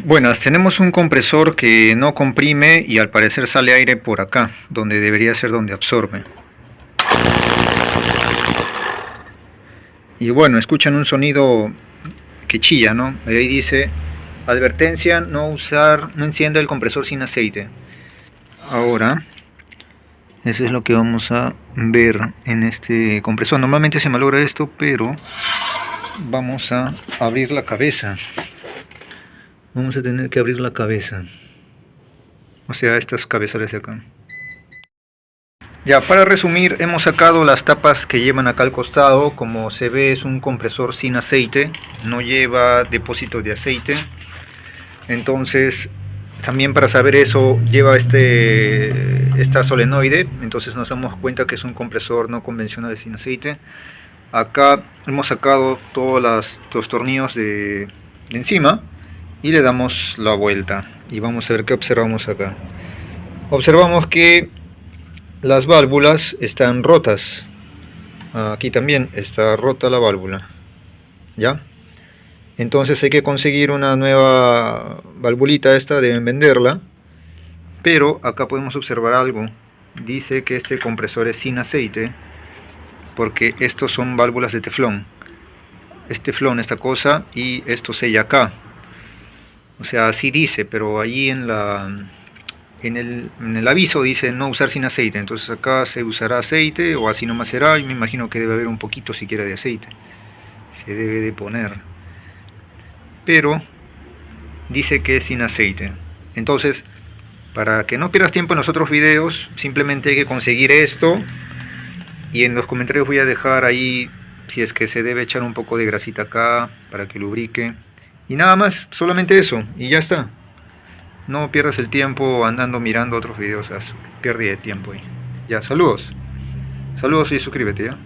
Buenas, tenemos un compresor que no comprime y al parecer sale aire por acá, donde debería ser donde absorbe. Y bueno, escuchan un sonido que chilla, ¿no? Ahí dice, advertencia, no encienda el compresor sin aceite. Ahora, eso es lo que vamos a ver en este compresor. Normalmente se malogra esto, pero vamos a abrir la cabeza. Vamos a tener que abrir la cabeza. O sea, estas cabezales de acá. Ya, para resumir, hemos sacado las tapas que llevan acá al costado. Como se ve, es un compresor sin aceite, no lleva depósito de aceite. Entonces, también para saber eso, lleva esta solenoide. Entonces nos damos cuenta que es un compresor no convencional sin aceite. Acá hemos sacado todos los tornillos de encima y le damos la vuelta. Y vamos a ver qué observamos acá. Observamos que las válvulas están rotas. Aquí también está rota la válvula. ¿Ya? Entonces hay que conseguir una nueva valvulita. Esta deben venderla. Pero acá podemos observar algo. Dice que este compresor es sin aceite, porque estos son válvulas de teflón. Este teflón, esta cosa, y esto sella acá. O sea, así dice, pero allí en el aviso dice no usar sin aceite. Entonces acá se usará aceite o así nomás será. Y me imagino que debe haber un poquito siquiera de aceite, se debe de poner, pero dice que es sin aceite. Entonces, para que no pierdas tiempo en los otros videos, simplemente hay que conseguir esto. Y en los comentarios voy a dejar ahí si es que se debe echar un poco de grasita acá para que lubrique. Y nada más, solamente eso, y ya está. No pierdas el tiempo andando mirando otros videos, pierde de tiempo ahí. Ya, saludos. Saludos y suscríbete, ¿ya?